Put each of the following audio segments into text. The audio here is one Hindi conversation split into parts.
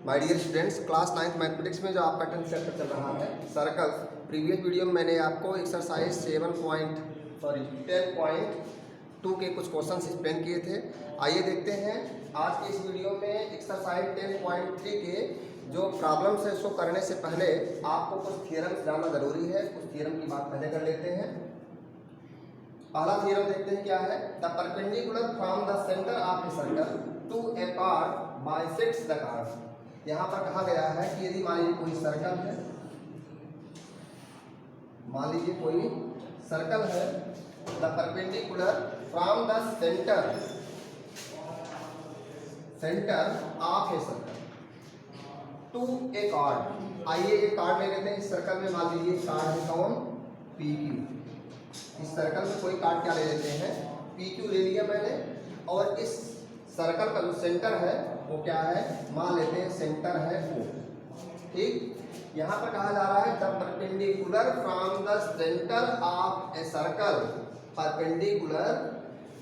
My dear students, class 9th mathematics में जो आपका 10th चैप्टर चल रहा है सर्कल, प्रीवियस वीडियो में मैंने आपको एक्सरसाइज 10.2 के कुछ क्वेश्चन एक्सप्लेन किए थे। आइए देखते हैं आज के इस वीडियो में एक्सरसाइज 10.3 के जो प्रॉब्लम्स है उसको करने से पहले आपको कुछ थियरम्स जानना जरूरी है। कुछ थियरम की बात पहले कर लेते हैं। पहला थियरम देखते हैं क्या है। The perpendicular from the centre of a circle to a chord bisects the chord. यहाँ पर कहा गया है कि यदि मान लीजिए कोई सर्कल है, मान लीजिए कोई सर्कल है, the perpendicular from the centre of a circle to a chord. आइए एक कार्ड ले लेते हैं। इस सर्कल में मान लीजिए कार्ड है कौन, पी क्यू। इस सर्कल में कोई कार्ड क्या ले लेते हैं, पी क्यू ले लिया मैंने। और इस सर्कल का जो सेंटर है वो क्या है, मान लेते हैं सेंटर है O। ठीक, यहाँ पर कहा जा रहा है the perpendicular from the centre of a circle, perpendicular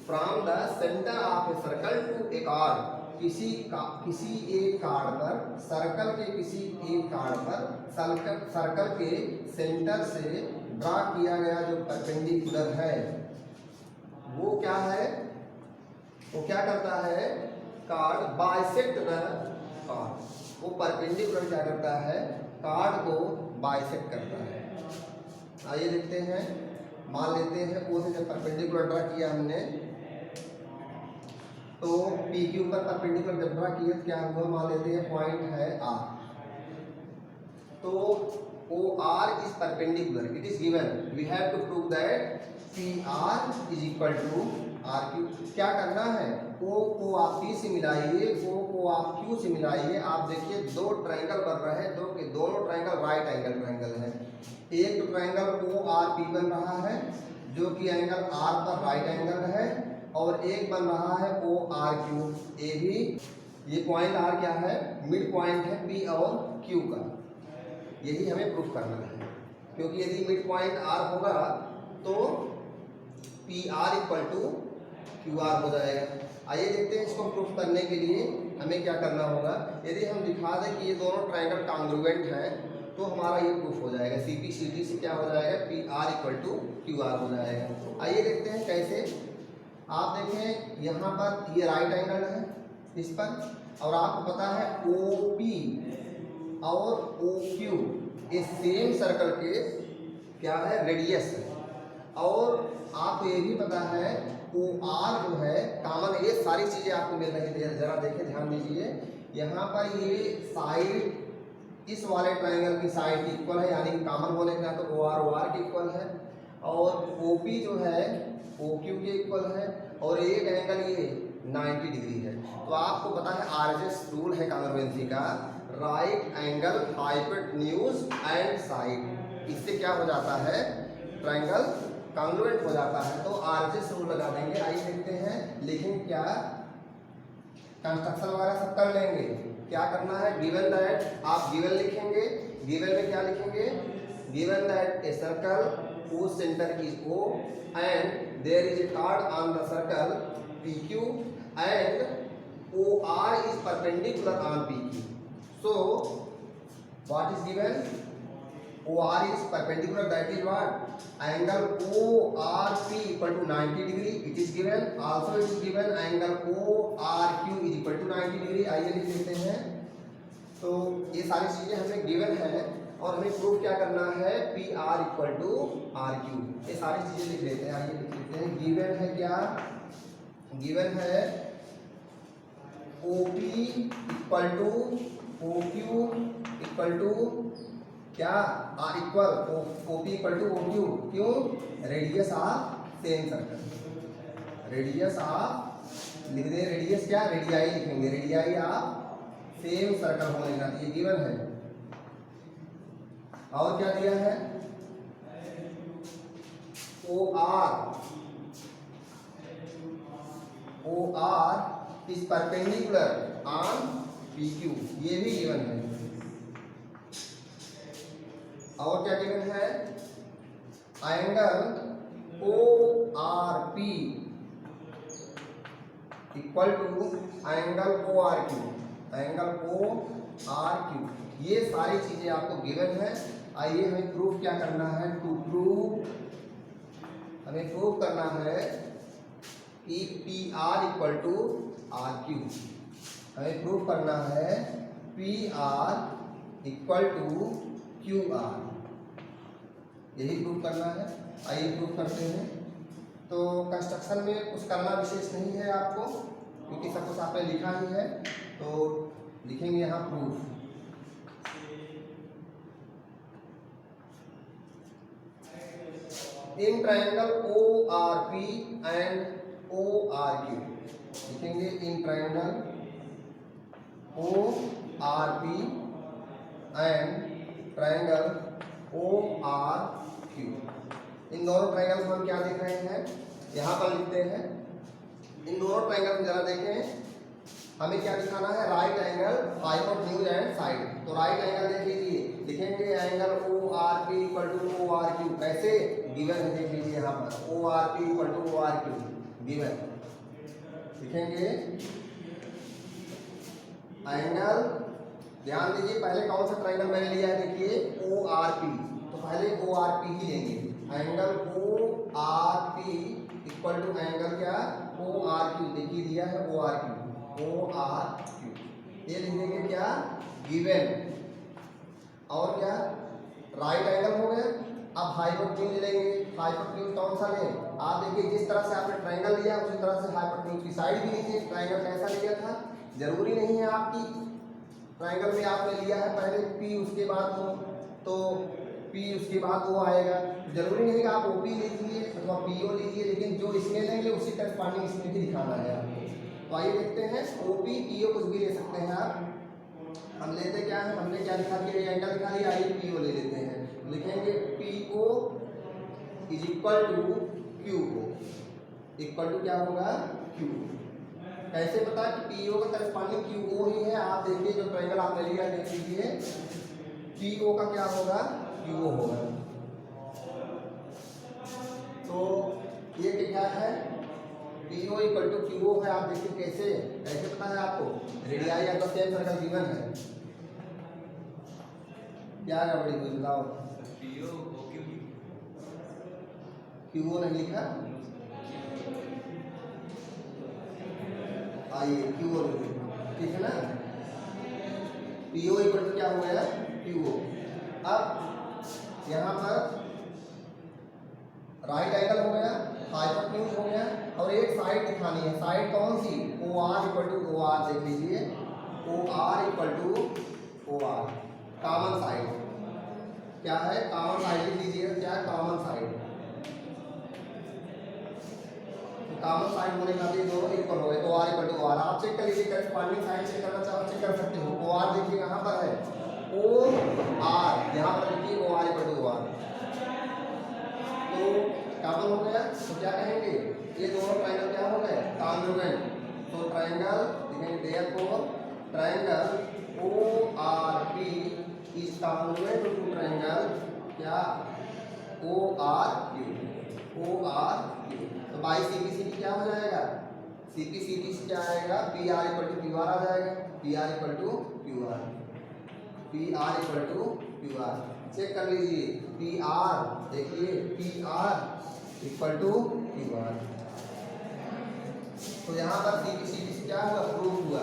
from the centre of a circle to a chord. किसी एक कार्ड पर, सर्कल के किसी एक कार्ड पर सर्कल के सेंटर से ड्रा किया गया जो परपेंडिकुलर है वो क्या है, वो क्या करता है, कार्ड बाइसेक्ट द कार्ड। वो परपेंडिकुलर क्या करता है, कार्ड को बाइसेक्ट करता है। आइए देखते हैं। मान लेते हैं वो से जब परपेंडिकुलर ड्रा किया हमने तो पी क्यू पर परपेंडिकुलर जब ड्रा किया तो क्या हुआ, मान लेते हैं पॉइंट है आर। तो O R is perpendicular, it is given, we have to prove that P R is equal to R Q. क्या करना है, ओ को आप पी से मिलाइए, ओ को आप क्यू से मिलाइए। आप देखिए दो ट्रायंगल बन रहे हैं, दो के दोनों ट्रायंगल राइट एंगल ट्रायंगल है। एक ट्रायंगल ओ आर पी बन रहा है जो कि एंगल आर पर राइट एंगल है, और एक बन रहा है ओ आर क्यू ए भी। ये पॉइंट आर क्या है, मिड पॉइंट है पी और क्यू का। यही हमें प्रूफ करना है, क्योंकि यदि मिड पॉइंट आर होगा तो P R equal to Q R हो जाएगा। आइए देखते हैं इसको प्रूफ करने के लिए हमें क्या करना होगा। यदि हम दिखा दें कि ये दोनों ट्रायंगल कॉन्ग्रुएंट हैं तो हमारा ये प्रूफ हो जाएगा। सी पी सी टी से क्या हो जाएगा, P R equal to Q R हो जाएगा। आइए देखते हैं कैसे। आप देखें यहाँ पर ये राइट एंगल है इस पर, और आपको पता है ओ पी और ओ क्यू ये सेम सर्कल के क्या है, रेडियस है। और आपको ये भी पता है ओ आर जो है कॉमन, ये सारी चीज़ें आपको मिल रही है। जरा देखें, ध्यान दीजिए। यहाँ पर ये साइड इस वाले ट्रायंगल की साइड की इक्वल है, यानी कॉमन बोले ना तो ओ आर के इक्वल है, और ओ पी जो है ओ क्यू के इक्वल है, और एक एंगल ये 90 डिग्री है। तो आपको पता है आरएचएस रूल है कॉन्ग्रुएंसी का, right angle hypotenuse and side. इससे क्या हो जाता है, ट्रायंगल कॉन्ग्रुएंट हो जाता है। तो आरएचएस रूल लगा देंगे। आइए देखते हैं, लेकिन क्या कंस्ट्रक्शन वगैरह सब कर लेंगे। क्या करना है, गिवन दैट, आप गिवन लिखेंगे। गिवन में क्या लिखेंगे, given that a circle whose center is O and there is a chord on the circle PQ and OR is perpendicular on PQ. So what is given, OR is perpendicular, that is what, angle ORP equal to 90 degree it is given. Also it is given angle ORQ is equal to 90 degree। आइए लिख लेते हैं। तो ये सारी चीजें हमें गिवन है और हमें प्रूफ क्या करना है, P R equal to R Q. ये सारी चीजें लिख लेते हैं। आइए लिख लेते हैं। गिवन है क्या, गिवन है O P equal to O Q equal to क्या, or equal O P equal to O Q. क्यों, radius of same circle, radius of लिख दे, रेडियस क्या, रेडियाई लिखेंगे, रेडियाई ऑफ सेम सर्कल होने का ये गिवन है। और क्या दिया है, O R is perpendicular on P Q, ये भी गिवन है। और क्या गिवन है, angle O R P equal to angle O R Q. Angle O R Q, ये सारी चीजें आपको गिवन है। आइए हमें प्रूफ क्या करना है, हमें प्रूफ करना है कि P R equal to R Q, हमें प्रूफ करना है P R equal to Q R, यही प्रूफ करना है। आइए प्रूफ करते हैं। तो कंस्ट्रक्शन में कुछ करना विशेष नहीं है आपको, क्योंकि सब कुछ आपने लिखा ही है। तो लिखेंगे यहाँ proof. In triangle O R P and O R Q, लिखेंगे in triangle O R P and triangle O R Q, इन दोनों ट्रायंगल को हम क्या देख रहे हैं, यहाँ पर लिखते हैं। इन दोनों ट्रायंगल को जरा देखें, हमें क्या दिखाना है, right angle hypotenuse and side. तो राइट एंगल देख लीजिए, लिखेंगे angle O R P equal to O R Q, कैसे गिवन है देख लीजिए यहाँ पर, O R P equal to O R Q given. लिखेंगे एंगल, ध्यान दीजिए पहले कौन सा ट्रायंगल मैंने लिया है, देखिए ओ आर पी, तो पहले ओ आर पी ही लेंगे। Angle O R P equal to angle क्या, ओ आर क्यू, देखिए दिया है O R Q, O R Q, ये लिखेंगे क्या गिवन। और क्या राइट एंगल हो गया। अब हाइपोटेन्यूज लेंगे, हाइपोटेन्यूज कौन सा लें, आप देखिए जिस तरह से आपने ट्रायंगल लिया उसी तरह से हाइपोटेन्यूज की साइड भी लीजिए। ट्रायंगल कैसा लिया था, जरूरी नहीं है आपकी ट्रायंगल में आपने लिया है पहले पी उसके बाद ओ, तो पी उसके बाद ओ आएगा, जरूरी नहीं कि आप ओ पी लीजिए अथवा पी ओ लीजिए, लेकिन जो इसमें लेंगे उसी करस्पॉन्डिंग इसमें भी दिखाना है आपको। तो आइए देखते हैं, ओ पी पी ओ कुछ भी ले सकते हैं आप। हम लेते क्या है, हमने क्या लिखा दिया, एंगल दिखा दिया, आइए पी ओ ले लेते हैं। लिखेंगे P O is equal to Q O, equal to क्या होगा क्यू। कैसे पता कि पी ओ का करस्पॉन्डिंग क्यू ओ ही है, आप देखिए जो ट्रायंगल आपने लिया देख लीजिए, पी ओ का क्या होगा क्यू ओ होगा। तो ये क्या है, P O equal to Q O है। आप देखिए कैसे कैसे पता है आपको, रेडियाई या तो सेम सर्कल गिवन है, क्या गड़बड़ी हुई बताओ, क्यू ओ नहीं लिखा, आइए क्यू ओ ठीक है ना, पी ओ इक्वल टू क्या हो गया क्यू ओ। अब यहाँ पर राइट एंगल हो गया, हाइपोटेन्यूज हो गया, और एक साइड दिखानी है, साइड कौन सी, O R equal to O R, देख लीजिए O R equal to O R, common side क्या है, कॉमन साइड लिख लीजिएगा, क्या है कॉमन साइड। कॉमन साइड होने का भी दोनों इक्वल हो गए, तो आर इक्वल टू आर। आप चेक कर लीजिए, करस्पॉन्डिंग साइड चेक करना चाहो चेक कर सकते हो। ओ आर देखिए कहाँ पर है, ओ आर, यहाँ पर देखिए O R equal to O R, तो कॉमन हो गया। तो क्या कहेंगे, ये दोनों ट्रायंगल क्या हो गए कॉन्ग्रुएंट। तो ट्रायंगल लिखेंगे therefore triangle O R P is congruent to triangle क्या O R Q, O R Q. तो by C P C P क्या हो जाएगा, सी पी सी पी से क्या आएगा, P R equal to Q R आ जाएगा, P R equal to Q R, P R equal to Q R. Check कर लीजिए, पी आर देखिए P R equal to Q R. तो यहाँ पर सी पी सी पी से क्या हुआ, प्रूफ हुआ।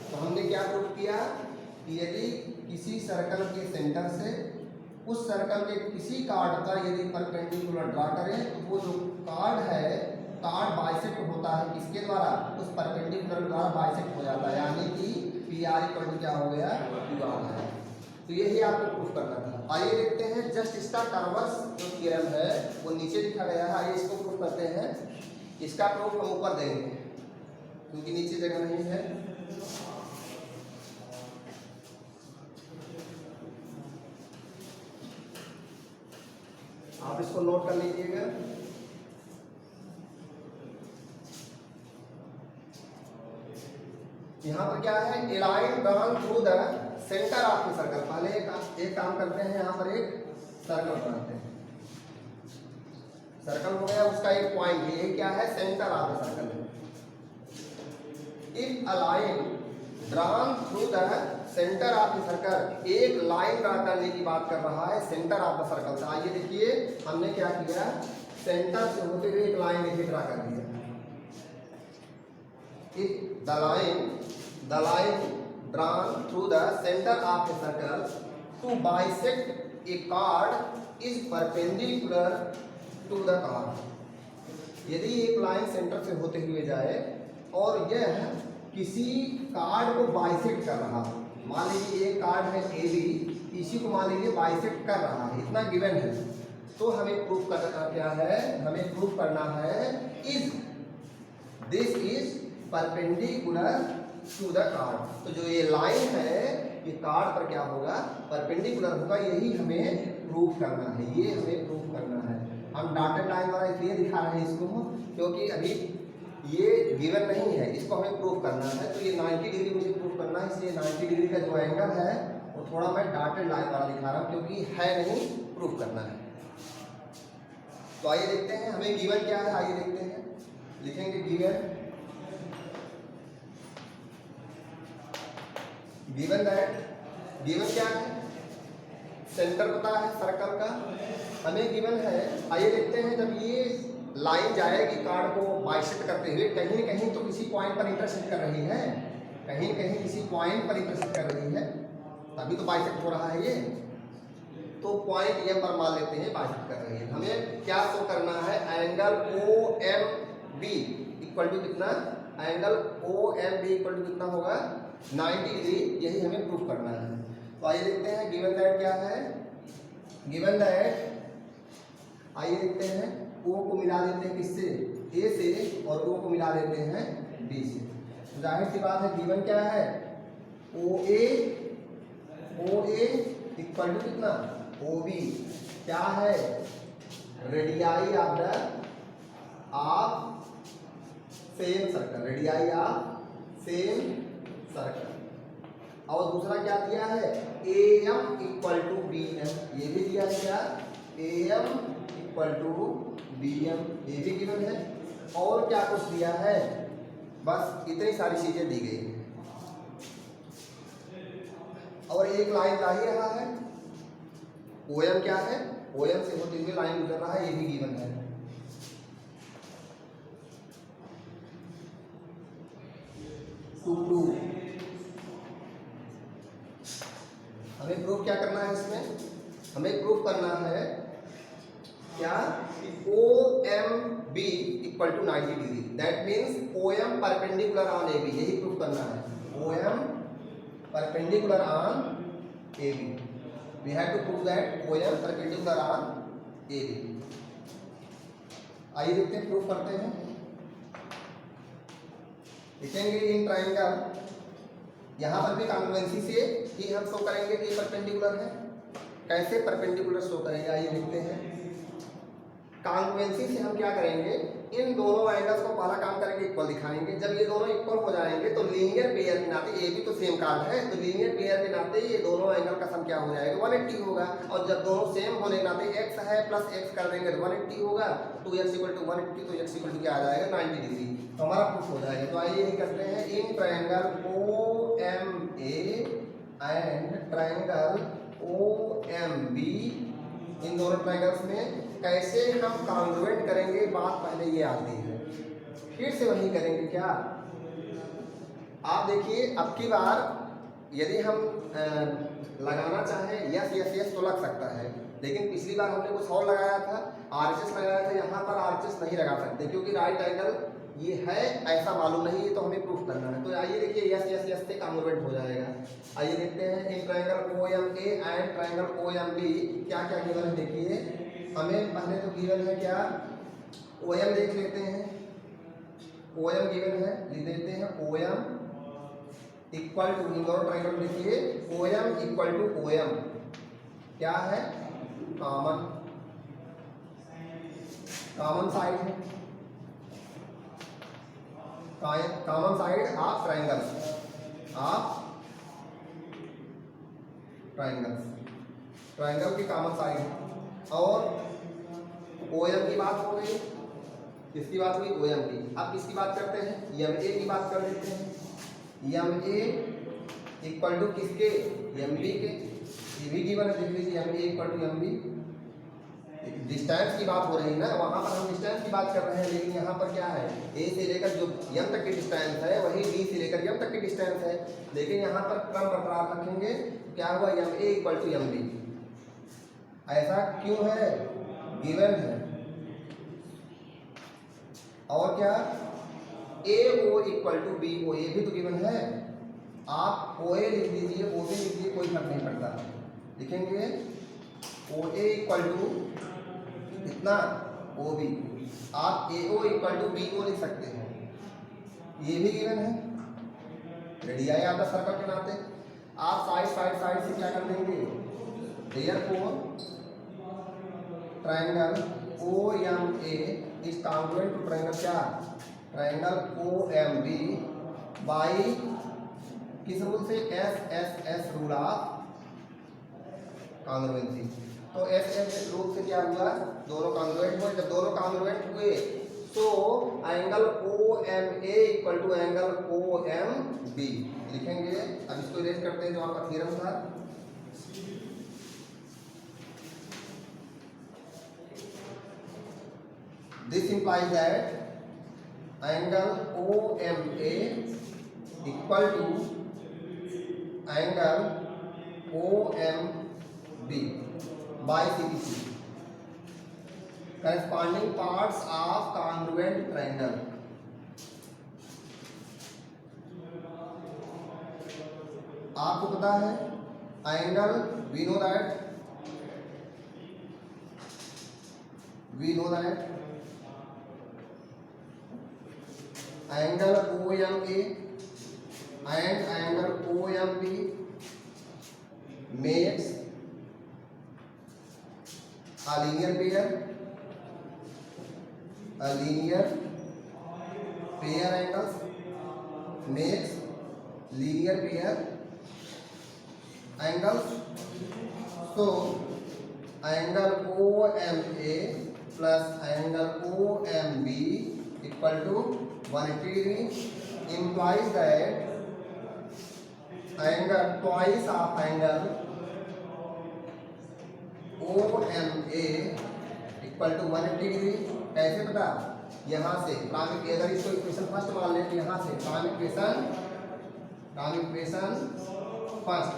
तो हमने क्या प्रूफ किया कि यदि किसी सर्कल के सेंटर से उस सर्कल के किसी कार्ड पर यदि परपेंडिकुलर ड्रा करें, तो वो जो कार्ड है, कार्ड बाइसेक्ट होता है किसके द्वारा, उस परपेंडिकुलर द्वारा बाइसेक्ट हो जाता है, यानी कि पी आर इक्वल टू क्या हो गया क्यू आर है। तो यही आपको प्रूफ करना था। आइए देखते हैं, जस्ट इसका कर्वस जो थ्योरम है वो नीचे लिखा गया है, आइए इसको प्रूफ करते हैं। इसका प्रूफ हम ऊपर देंगे क्योंकि नीचे जगह नहीं है। आप इसको नोट कर लीजिएगा। यहाँ पर क्या है, a line drawn through the centre of the circle. पहले एक काम करते हैं, यहाँ पर एक सर्कल बनाते हैं। सर्कल हो गया, उसका एक पॉइंट है, ये क्या है सेंटर ऑफ द सर्कल है। If a line drawn through the centre of the circle, एक लाइन ड्रा करने की बात कर रहा है सेंटर ऑफ द सर्कल से। आइए देखिए हमने क्या किया, सेंटर से होते हुए एक लाइन देखिए ड्रा कर दिया। The line drawn through the center of a circle to bisect a chord is perpendicular to the chord। यदि एक लाइन सेंटर से होते हुए जाए और यह किसी कार्ड को बाइसेक्ट कर रहा हो, मान लीजिए एक कार्ड है ए बी, इसी को मान लीजिए बाइसेक्ट कर रहा है, इतना गिवन है, तो हमें प्रूफ करना क्या है, हमें प्रूफ करना है is this is perpendicular to the chord. तो जो ये लाइन है ये कार्ड पर क्या होगा, परपेंडिकुलर होगा, यही हमें प्रूफ करना है, ये हमें प्रूफ करना है। हम डॉटेड लाइन द्वारा इसलिए दिखा रहे हैं इसको क्योंकि अभी ये गिवन नहीं है, इसको हमें प्रूफ करना है। तो ये 90 डिग्री मुझे प्रूफ करना है, इसलिए 90 डिग्री का जो एंगल है वो थोड़ा मैं डॉटेड लाइन द्वारा दिखा रहा हूँ क्योंकि है नहीं, प्रूफ करना है। तो आइए देखते हैं हमें गिवन क्या है, आइए देखते हैं, लिखेंगे गिवन गिवन क्या है, सेंटर पता है सर्कल का, हमें गिवन है। आइए देखते हैं जब ये लाइन जाएगी कार्ड को बाइसेक्ट करते हुए, कहीं न कहीं तो किसी पॉइंट पर इंटरसेक्ट कर रही है, कहीं न कहीं किसी पॉइंट पर इंटरसेक्ट कर रही है, तभी तो बाइसेक्ट हो रहा है ये। तो पॉइंट एम पर मान लेते हैं बाइसेक्ट कर रही है। हमें क्या शो करना है, angle O M B equal to कितना, angle O M B equal to कितना होगा 90 डिग्री, यही हमें प्रूफ करना है। तो आइए देखते हैं गिवन दैट क्या है, गिवन दैट आइए देखते हैं ओ को मिला देते हैं किससे, ए से, और ओ को मिला देते हैं बी से। तो जाहिर सी बात है गिवन क्या है, ओ ए इक्वल टू कितना, ओ बी क्या है, radii of same circle, radii of same circle. और दूसरा क्या दिया है, A M equal to B M, ये भी दिया है क्या, A M equal to B M, ये भी गिवन है। और क्या कुछ दिया है, बस इतनी सारी चीजें दी गई हैं। और एक लाइन ला ही रहा है, ओ एम क्या है, ओ एम से होते हुए लाइन गुजर रहा है, ये भी गिवन है। हमें प्रूफ क्या करना है इसमें, हमें प्रूफ करना है क्या, O M B equal to 90 degree, that means O M perpendicular on A B, यही प्रूफ करना है, O M perpendicular on A B, we have to prove that O M perpendicular on A B. आइए देखते हैं, प्रूफ करते हैं। लिखेंगे इन ट्राइंगल, यहाँ पर भी कॉन्ग्रुएंसी से ही हम शो करेंगे कि परपेंडिकुलर है। कैसे परपेंडिकुलर शो करेंगे, आइए देखते हैं। कॉन्ग्रुएंसी से हम क्या करेंगे, इन दोनों एंगल्स को पहला काम करेंगे इक्वल दिखाएंगे। जब ये दोनों इक्वल हो जाएंगे तो लीनियर पेयर के नाते, ये भी तो सेम कार्ड है, तो लीनियर पेयर के नाते ये दोनों एंगल का सम क्या हो जाएगा, 180 होगा। और जब दोनों सेम होने के नाते x है प्लस x कर देंगे तो 180 होगा, 2x इक्वल टू 180, तो x इक्वल टू क्या आ जाएगा 90 डिग्री, तो हमारा प्रूफ हो जाएगा। तो आइए यही करते हैं, in triangle O M A and triangle O M B, इन दोनों ट्रायंगल्स में कैसे हम कॉन्ग्रुएंट करेंगे, बात पहले ये आती है, फिर से वही करेंगे क्या। आप देखिए अब की बार यदि हम लगाना चाहें यस यस यस तो लग सकता है, लेकिन पिछली बार हमने कुछ और लगाया था, आरएचएस लगाया था, यहाँ पर आरएचएस नहीं लगा सकते क्योंकि राइट एंगल ये है ऐसा मालूम नहीं है, तो हमें प्रूफ करना है। तो आइए देखिए यस यस यस से कॉन्ग्रुएंट हो जाएगा। आइए देखते हैं, in triangle O M A and triangle O M B क्या क्या गिवन है। देखिए हमें पहले तो गिवन है क्या, ओ एम देख लेते हैं, ओ एम गिवन है, लिख देते हैं ओ एम इक्वल टू, इन दोनों ट्रायंगल देखिए O M equal to O M क्या है, कॉमन साइड है, common side of triangles, triangle की कॉमन साइड है। और OM की बात हो गई, किसकी बात हुई, OM की। अब किसकी बात करते हैं, एम ए की बात कर देते हैं। एम ए इक्वल टू किसके, एम बी के, ये भी गिवन है, देख लीजिए M A equal to M B. Distance की बात हो रही है ना, वहां पर हम डिस्टेंस की बात कर रहे हैं, लेकिन यहाँ पर क्या है, ए से लेकर जो एम तक की डिस्टेंस है वही बी से लेकर एम तक की डिस्टेंस है, लेकिन यहाँ पर क्रम बरकरार रखेंगे, क्या हुआ, M A equal to M B. ऐसा क्यों है, गिवन है। और क्या, A O equal to B O, ये भी तो गिवन है। आप ओ ए लिख दीजिए, ओ बी लिख दीजिए, कोई फर्क नहीं पड़ता। लिखेंगे ओ ए इक्वल टू कितना, ओ बी। आप A O equal to B O लिख सकते हैं, ये भी गिवन है। रेडियाई आता सर्कल के नाते आप साइड साइड साइड से क्या कर देंगे, therefore triangle O M A is congruent to triangle क्या, triangle O M B by किस रूल से, एस रूल ऑफ कॉन्ग्रुएंसी। तो एस रूल से क्या हुआ, दोनों कॉन्ग्रुएंट हुए। जब दोनों कॉन्ग्रुएंट हुए तो angle O M A equal to angle O M B लिखेंगे। अब इसको इरेज करते हैं, जो आपका थ्योरम था। This implies that angle O M A equal to angle O M B by CPC, corresponding parts of congruent triangle। आपको पता है angle, we know that angle OMA and angle OMB makes a linear pair angles makes linear pair angles। So angle OMA plus angle OMB equal to 180 degree implies that angle twice of angle OMA equal to 180 degree. कैसे पता, यहाँ से प्राइम, अगर इसको इक्वेशन फर्स्ट मान लें तो यहाँ से प्राइम इक्वेशन फर्स्ट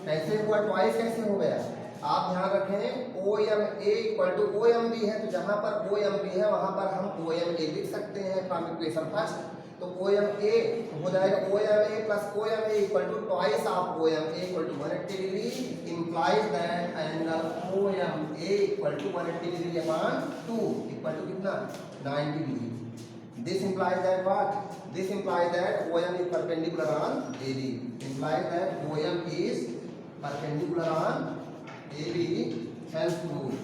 कैसे हुआ, ट्वाइस कैसे हो गया। आप ध्यान रखें O M A equal to O M B है, तो जहाँ पर ओ एम बी है वहाँ पर हम ओ एम ए लिख सकते हैं प्राइम इक्वेशन फर्स्ट। तो ओ एम ए हो जाएगा O M A plus O M A equal to twice of O M A equal to 180 degree implies that angle OMA equal to 180 degree upon 2 equal to कितना 90 degree। This implies that what? This implies that OM is perpendicular on AB। Implies that OM is perpendicular on AB, hence rule।